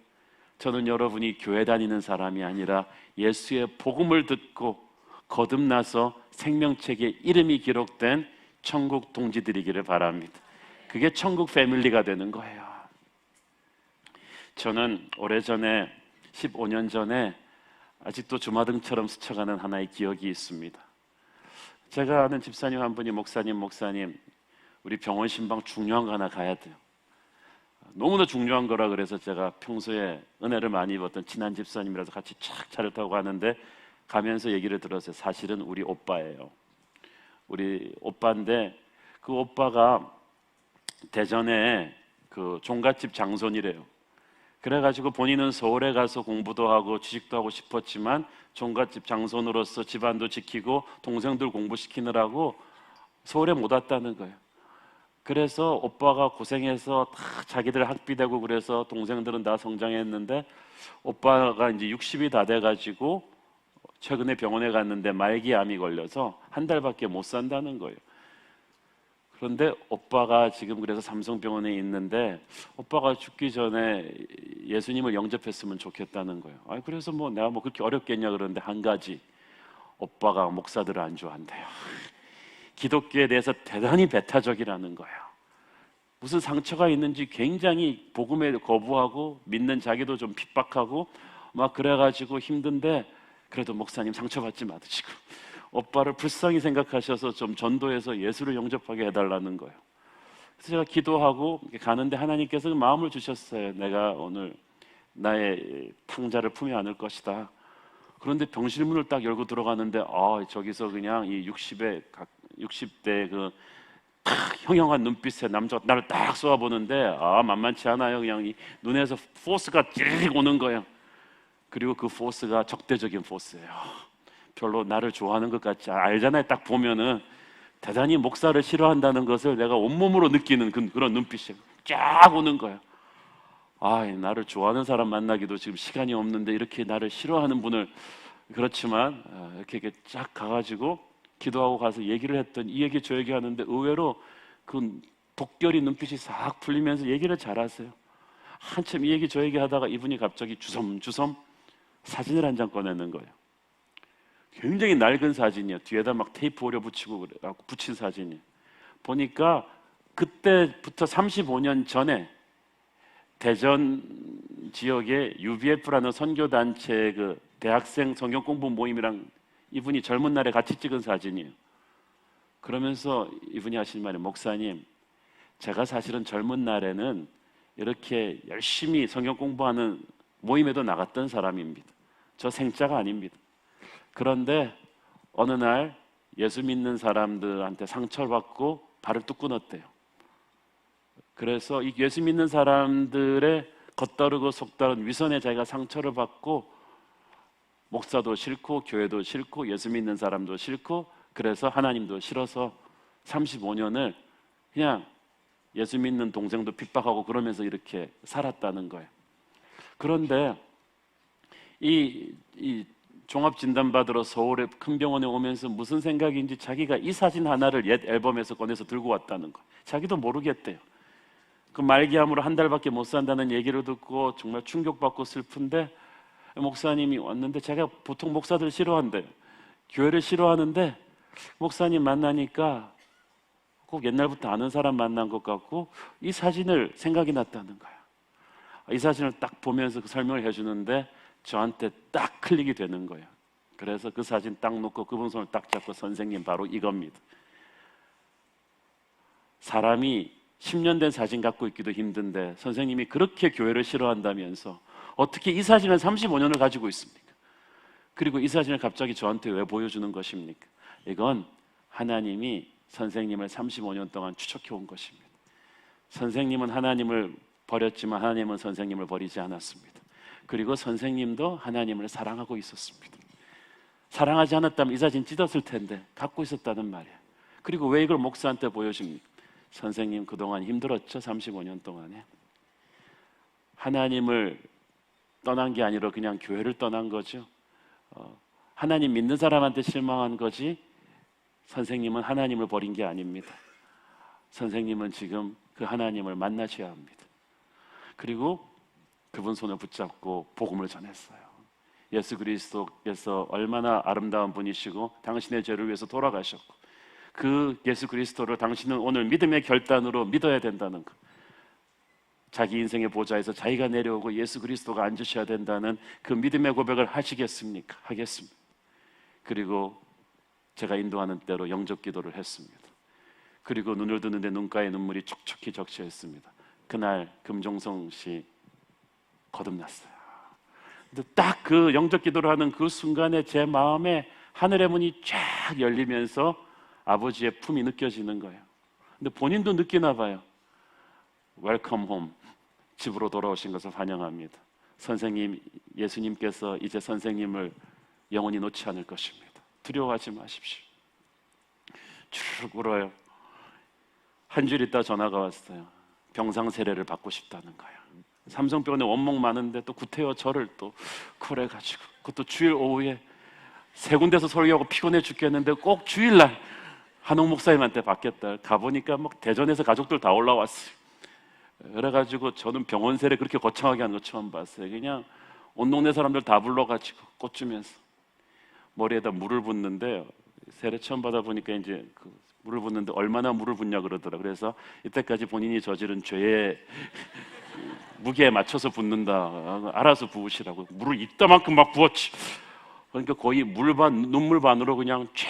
B: 저는 여러분이 교회 다니는 사람이 아니라 예수의 복음을 듣고 거듭나서 생명책에 이름이 기록된 천국 동지들이기를 바랍니다. 그게 천국 패밀리가 되는 거예요. 저는 오래전에 15년 전에 아직도 주마등처럼 스쳐가는 하나의 기억이 있습니다. 제가 아는 집사님 한 분이 목사님 우리 병원 신방 중요한 거 하나 가야 돼요. 너무나 중요한 거라 그래서 제가 평소에 은혜를 많이 입었던 친한 집사님이라서 같이 착 차를 타고 가는데 가면서 얘기를 들었어요. 사실은 우리 오빠예요. 우리 오빠인데 그 오빠가 대전에 그 종갓집 장손이래요. 그래가지고 본인은 서울에 가서 공부도 하고 취직도 하고 싶었지만 종갓집 장손으로서 집안도 지키고 동생들 공부시키느라고 서울에 못 왔다는 거예요. 그래서 오빠가 고생해서 다 자기들 학비되고 그래서 동생들은 다 성장했는데 오빠가 이제 60이 다 돼가지고 최근에 병원에 갔는데 말기암이 걸려서 한 달밖에 못 산다는 거예요. 그런데 오빠가 지금 그래서 삼성병원에 있는데 오빠가 죽기 전에 예수님을 영접했으면 좋겠다는 거예요. 그래서 뭐 내가 뭐 그렇게 어렵겠냐 그러는데 한 가지, 오빠가 목사들을 안 좋아한대요. 기독교에 대해서 대단히 배타적이라는 거예요. 무슨 상처가 있는지 굉장히 복음에 거부하고 믿는 자기도 좀 핍박하고 막 그래가지고 힘든데 그래도 목사님 상처받지 마시고 오빠를 불쌍히 생각하셔서 좀 전도해서 예수를 영접하게 해달라는 거예요. 그래서 제가 기도하고 가는데 하나님께서 마음을 주셨어요. 내가 오늘 나의 탕자를 품에 안을 것이다. 그런데 병실 문을 딱 열고 들어가는데 저기서 그냥 이 60대 그 형형한 눈빛의 남자가 나를 딱 쏘아보는데 만만치 않아요. 그냥 이 눈에서 포스가 찌르륵 오는 거예요. 그리고 그 포스가 적대적인 포스예요. 별로 나를 좋아하는 것 같지 알잖아요. 딱 보면은 대단히 목사를 싫어한다는 것을 내가 온몸으로 느끼는 그런 눈빛이 쫙 오는 거예요. 나를 좋아하는 사람 만나기도 지금 시간이 없는데 이렇게 나를 싫어하는 분을, 그렇지만 이렇게 쫙 가가지고 기도하고 가서 얘기를 했더니 이 얘기 저 얘기 하는데 의외로 그 독결이 눈빛이 싹 풀리면서 얘기를 잘하세요. 한참 이 얘기 저 얘기 하다가 이분이 갑자기 주섬주섬 사진을 한 장 꺼내는 거예요. 굉장히 낡은 사진이에요. 뒤에다 막 테이프 오려 붙이고 그래갖고 붙인 사진이에요. 보니까 그때부터 35년 전에 대전 지역에 UBF라는 선교단체의 그 대학생 성경 공부 모임이랑 이분이 젊은 날에 같이 찍은 사진이에요. 그러면서 이분이 하시는 말이, 목사님, 제가 사실은 젊은 날에는 이렇게 열심히 성경 공부하는 모임에도 나갔던 사람입니다. 저 생짜가 아닙니다. 그런데 어느 날 예수 믿는 사람들한테 상처를 받고 발을 뚝 끊었대요. 그래서 이 예수 믿는 사람들의 겉다르고 속다른 위선에 자기가 상처를 받고 목사도 싫고 교회도 싫고 예수 믿는 사람도 싫고 그래서 하나님도 싫어서 35년을 그냥 예수 믿는 동생도 핍박하고 그러면서 이렇게 살았다는 거예요. 그런데 이 종합진단 받으러 서울의 큰 병원에 오면서 무슨 생각인지 자기가 이 사진 하나를 옛 앨범에서 꺼내서 들고 왔다는 거. 자기도 모르겠대요. 그 말기암으로 한 달밖에 못 산다는 얘기를 듣고 정말 충격받고 슬픈데, 목사님이 왔는데, 제가 보통 목사들 싫어한대요. 교회를 싫어하는데 목사님 만나니까 꼭 옛날부터 아는 사람 만난 것 같고 이 사진을 생각이 났다는 거야. 이 사진을 딱 보면서 그 설명을 해주는데 저한테 딱 클릭이 되는 거예요. 그래서 그 사진 딱 놓고 그분 손을 딱 잡고, 선생님 바로 이겁니다. 사람이 10년 된 사진 갖고 있기도 힘든데 선생님이 그렇게 교회를 싫어한다면서 어떻게 이 사진을 35년을 가지고 있습니까? 그리고 이 사진을 갑자기 저한테 왜 보여주는 것입니까? 이건 하나님이 선생님을 35년 동안 추적해 온 것입니다. 선생님은 하나님을 버렸지만 하나님은 선생님을 버리지 않았습니다. 그리고 선생님도 하나님을 사랑하고 있었습니다. 사랑하지 않았다면 이 사진 찢었을 텐데 갖고 있었다는 말이에요. 그리고 왜 이걸 목사한테 보여줍니까? 선생님 그동안 힘들었죠. 35년 동안에 하나님을 떠난 게 아니라 그냥 교회를 떠난 거죠. 하나님 믿는 사람한테 실망한 거지 선생님은 하나님을 버린 게 아닙니다. 선생님은 지금 그 하나님을 만나셔야 합니다. 그리고 그분 손을 붙잡고 복음을 전했어요. 예수 그리스도께서 얼마나 아름다운 분이시고 당신의 죄를 위해서 돌아가셨고 그 예수 그리스도를 당신은 오늘 믿음의 결단으로 믿어야 된다는 것. 자기 인생의 보좌에서 자기가 내려오고 예수 그리스도가 앉으셔야 된다는 그 믿음의 고백을 하시겠습니까? 하겠습니다. 그리고 제가 인도하는 대로 영접 기도를 했습니다. 그리고 눈을 뜨는데 눈가에 눈물이 촉촉히 적셔있습니다. 그날 금종성 씨 거듭났어요. 근데 딱 그 영접 기도를 하는 그 순간에 제 마음에 하늘의 문이 쫙 열리면서 아버지의 품이 느껴지는 거예요. 근데 본인도 느끼나 봐요. 웰컴 홈, 집으로 돌아오신 것을 환영합니다. 선생님, 예수님께서 이제 선생님을 영원히 놓지 않을 것입니다. 두려워하지 마십시오. 쭉 울어요. 한 줄 있다 전화가 왔어요. 병상 세례를 받고 싶다는 거예요. 삼성병원에 원목 많은데 또 구태여 저를 또 그래가지고 그것도 주일 오후에 세 군데서 설교하고 피곤해 죽겠는데 꼭 주일날 한옥 목사님한테 받겠다. 가보니까 막 대전에서 가족들 다 올라왔어요. 그래가지고 저는 병원 세례 그렇게 거창하게 하는 거 처음 봤어요. 그냥 온 동네 사람들 다 불러가지고 꽃 주면서 머리에다 물을 붓는데, 세례 처음 받아보니까 이제 그 물을 붓는데 얼마나 물을 붓냐 그러더라. 그래서 이때까지 본인이 저지른 죄의 무게에 맞춰서 붓는다. 알아서 부으시라고. 물을 이따만큼 막 부었지. 그러니까 거의 물 반, 눈물 반으로 그냥 쫙.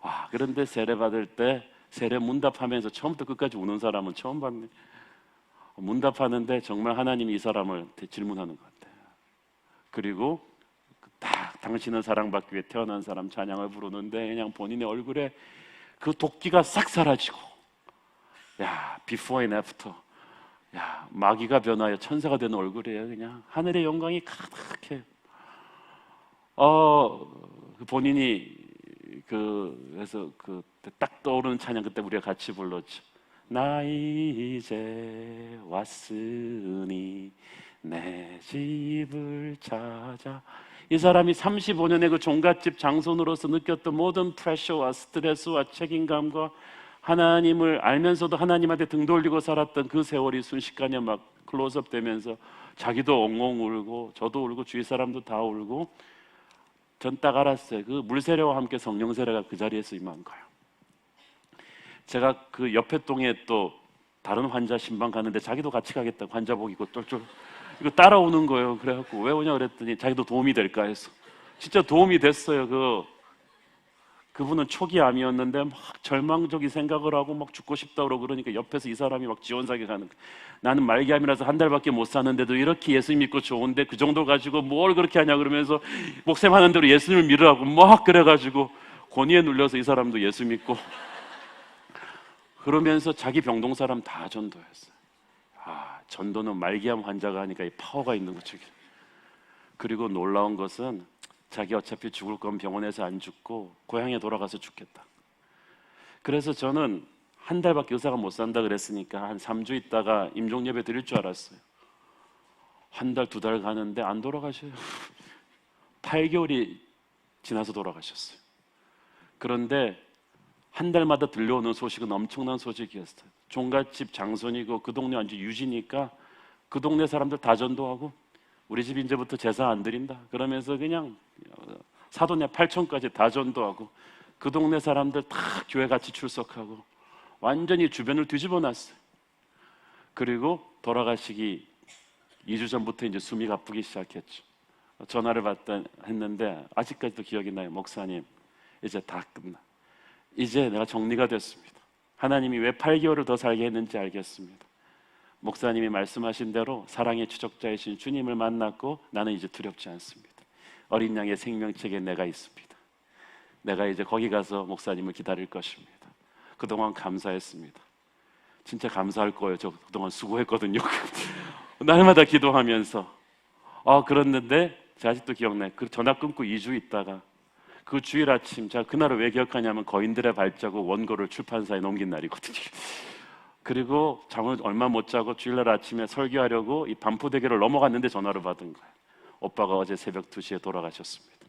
B: 와, 그런데 세례 받을 때 세례 문답하면서 처음부터 끝까지 우는 사람은 처음 봤네. 문답하는데 정말 하나님이 이 사람을 질문하는 것 같아요. 그리고 딱 당신은 사랑받기 위해 태어난 사람 찬양을 부르는데 그냥 본인의 얼굴에 그 도끼가 싹 사라지고, 야, before and after, 야, 마귀가 변하여 천사가 되는 얼굴이에요. 그냥 하늘의 영광이 가득해. 본인이 그래서 딱 떠오르는 찬양 그때 우리가 같이 불렀죠. 나 이제 왔으니 내 집을 찾아. 이 사람이 35년의 그 종갓집 장손으로서 느꼈던 모든 프레셔와 스트레스와 책임감과 하나님을 알면서도 하나님한테 등 돌리고 살았던 그 세월이 순식간에 막 클로즈업 되면서 자기도 엉엉 울고 저도 울고 주위 사람도 다 울고, 전 딱 알았어요. 그 물세례와 함께 성령 세례가 그 자리에서 임한 거예요. 제가 그 옆에 동에 또 다른 환자 신방 가는데 자기도 같이 가겠다고 환자복 입고 쫄쫄 이거 따라오는 거예요. 그래갖고 왜 오냐 그랬더니 자기도 도움이 될까 해서. 진짜 도움이 됐어요. 그분은 초기 암이었는데 막 절망적인 생각을 하고 막 죽고 싶다 그러니까 옆에서 이 사람이 막 지원사게 가는 거예요. 나는 말기암이라서 한 달밖에 못 사는데도 이렇게 예수 믿고 좋은데 그 정도 가지고 뭘 그렇게 하냐 그러면서 목사님 하는 대로 예수님을 믿으라고 막 그래가지고 권위에 눌려서 이 사람도 예수 믿고 그러면서 자기 병동 사람 다 전도했어요. 전도는 말기암 환자가 하니까 이 파워가 있는 거죠. 그리고 놀라운 것은 자기 어차피 죽을 건 병원에서 안 죽고 고향에 돌아가서 죽겠다. 그래서 저는 한 달밖에 의사가 못 산다 그랬으니까 한 3주 있다가 임종예배 드릴 줄 알았어요. 한 달, 2달 가는데 안 돌아가셔요. 8개월이 지나서 돌아가셨어요. 그런데 한 달마다 들려오는 소식은 엄청난 소식이었어요. 종갓집 장손이고 그 동네 완전 유지니까 그 동네 사람들 다 전도하고 우리 집 이제부터 제사 안 드린다 그러면서 그냥 사돈네 8촌까지 다 전도하고 그 동네 사람들 다 교회 같이 출석하고 완전히 주변을 뒤집어 놨어요. 그리고 돌아가시기 2주 전부터 이제 숨이 가쁘기 시작했죠. 전화를 했는데 아직까지도 기억이 나요. 목사님, 이제 다 끝나. 이제 내가 정리가 됐습니다. 하나님이 왜 8개월을 더 살게 했는지 알겠습니다. 목사님이 말씀하신 대로 사랑의 추적자이신 주님을 만났고 나는 이제 두렵지 않습니다. 어린 양의 생명책에 내가 있습니다. 내가 이제 거기 가서 목사님을 기다릴 것입니다. 그동안 감사했습니다. 진짜 감사할 거예요. 저 그동안 수고했거든요. 날마다 기도하면서 그랬는데 제가 아직도 기억나요. 그 전화 끊고 2주 있다가 그 주일 아침, 제가 그날을 왜 기억하냐면 거인들의 발자국 원고를 출판사에 넘긴 날이거든요. 그리고 잠을 얼마 못 자고 주일날 아침에 설교하려고 이 반포대교를 넘어갔는데 전화를 받은 거예요. 오빠가 어제 새벽 2시에 돌아가셨습니다.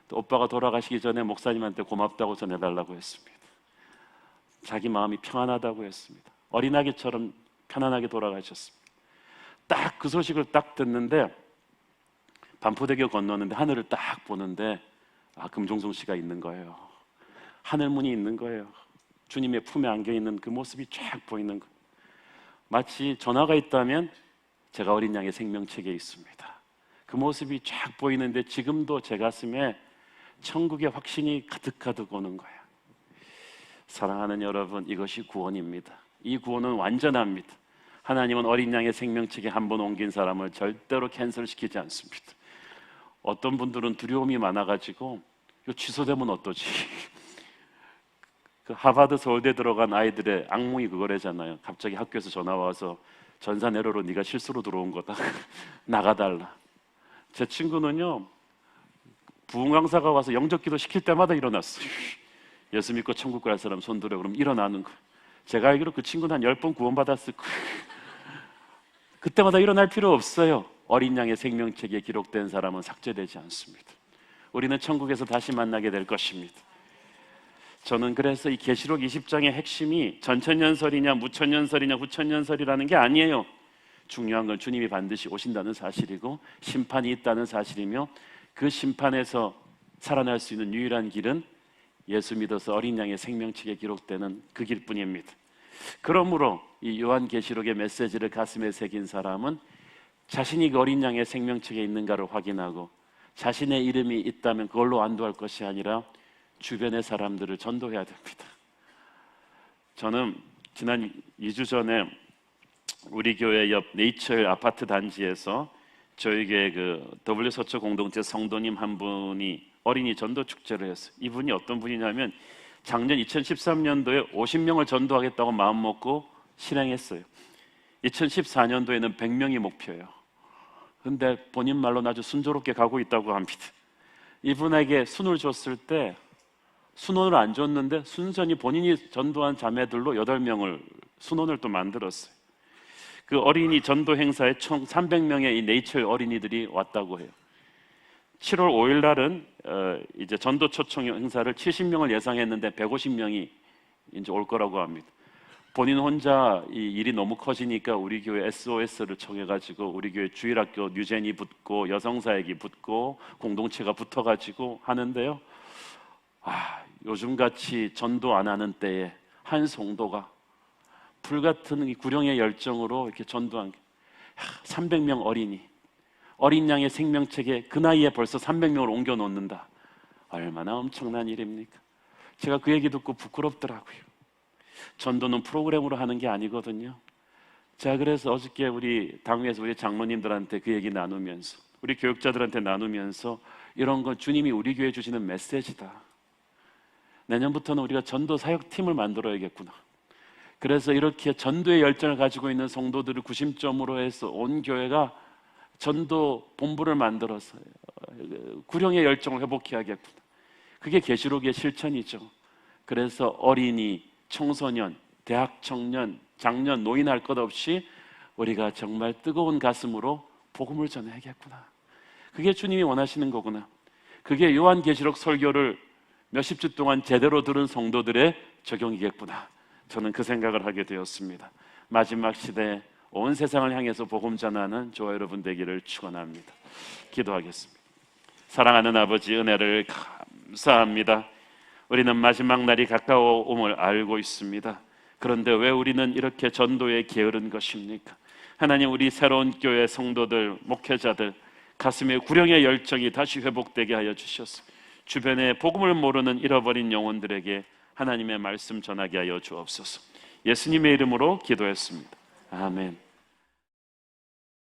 B: 또 오빠가 돌아가시기 전에 목사님한테 고맙다고 전해달라고 했습니다. 자기 마음이 평안하다고 했습니다. 어린아기처럼 편안하게 돌아가셨습니다. 딱 그 소식을 딱 듣는데 반포대교 건너는데 하늘을 딱 보는데 금종성 씨가 있는 거예요. 하늘문이 있는 거예요. 주님의 품에 안겨 있는 그 모습이 쫙 보이는 거예요. 마치 전화가 있다면 제가 어린 양의 생명책에 있습니다. 그 모습이 쫙 보이는데 지금도 제 가슴에 천국의 확신이 가득가득 오는 거예요. 사랑하는 여러분, 이것이 구원입니다. 이 구원은 완전합니다. 하나님은 어린 양의 생명책에 한 번 옮긴 사람을 절대로 캔슬시키지 않습니다. 어떤 분들은 두려움이 많아가지고 이거 취소되면 어떠지? 그 하버드 서울대 들어간 아이들의 악몽이 그거래잖아요. 갑자기 학교에서 전화 와서 전사 내로로 네가 실수로 들어온 거다. 나가달라. 제 친구는요, 부흥 강사가 와서 영접기도 시킬 때마다 일어났어요. 예수 믿고 천국 갈 사람 손들어. 그럼 일어나는 거예요. 제가 알기로 그 친구는 한 10번 구원받았을 거예요. 그때마다 일어날 필요 없어요. 어린 양의 생명책에 기록된 사람은 삭제되지 않습니다. 우리는 천국에서 다시 만나게 될 것입니다. 저는 그래서 이 계시록 20장의 핵심이 전천년설이냐 무천년설이냐 후천년설이라는 게 아니에요. 중요한 건 주님이 반드시 오신다는 사실이고 심판이 있다는 사실이며 그 심판에서 살아날 수 있는 유일한 길은 예수 믿어서 어린 양의 생명책에 기록되는 그 길뿐입니다. 그러므로 이 요한계시록의 메시지를 가슴에 새긴 사람은 자신이 그 어린 양의 생명책에 있는가를 확인하고 자신의 이름이 있다면 그걸로 안도할 것이 아니라 주변의 사람들을 전도해야 됩니다. 저는 지난 2주 전에 우리 교회 옆 네이처 아파트 단지에서 저희 교회 그 W서초 공동체 성도님 한 분이 어린이 전도 축제를 했어요. 이분이 어떤 분이냐면 작년 2013년도에 50명을 전도하겠다고 마음먹고 실행했어요. 2014년도에는 100명이 목표예요. 근데 본인 말로는 아주 순조롭게 가고 있다고 합니다. 이분에게 순을 줬을 때 순원을 안 줬는데 순전히 본인이 전도한 자매들로 8명을 순원을 또 만들었어요. 그 어린이 전도 행사에 총 300명의 이 네이처 어린이들이 왔다고 해요. 7월 5일 날은 이제 전도 초청 행사를 70명을 예상했는데 150명이 이제 올 거라고 합니다. 본인 혼자 이 일이 너무 커지니까 우리 교회 SOS를 청해가지고 우리 교회 주일학교 뉴젠이 붙고 여성사역이 붙고 공동체가 붙어가지고 하는데요. 요즘같이 전도 안 하는 때에 한 성도가 불같은 이 구령의 열정으로 이렇게 전도한 게 300명 어린 양의 생명책에 그 나이에 벌써 300명을 옮겨 놓는다. 얼마나 엄청난 일입니까? 제가 그 얘기 듣고 부끄럽더라고요. 전도는 프로그램으로 하는 게 아니거든요. 제가 그래서 어저께 우리 당회에서 우리 장로님들한테 그 얘기 나누면서 우리 교육자들한테 나누면서 이런 건 주님이 우리 교회에 주시는 메시지다. 내년부터는 우리가 전도 사역팀을 만들어야겠구나. 그래서 이렇게 전도의 열정을 가지고 있는 성도들을 구심점으로 해서 온 교회가 전도 본부를 만들어서 구령의 열정을 회복해야겠구나. 그게 계시록의 실천이죠. 그래서 어린이, 청소년, 대학 청년, 장년, 노인 할 것 없이 우리가 정말 뜨거운 가슴으로 복음을 전해야겠구나. 그게 주님이 원하시는 거구나. 그게 요한계시록 설교를 몇십 주 동안 제대로 들은 성도들의 적용이겠구나. 저는 그 생각을 하게 되었습니다. 마지막 시대에 온 세상을 향해서 복음 전하는 저와 여러분 되기를 축원합니다. 기도하겠습니다. 사랑하는 아버지, 은혜를 감사합니다. 우리는 마지막 날이 가까워옴을 알고 있습니다. 그런데 왜 우리는 이렇게 전도에 게으른 것입니까? 하나님, 우리 새로운 교회 성도들, 목회자들 가슴에 구령의 열정이 다시 회복되게 하여 주셔서 주변에 복음을 모르는 잃어버린 영혼들에게 하나님의 말씀 전하게 하여 주옵소서. 예수님의 이름으로 기도했습니다. 아멘.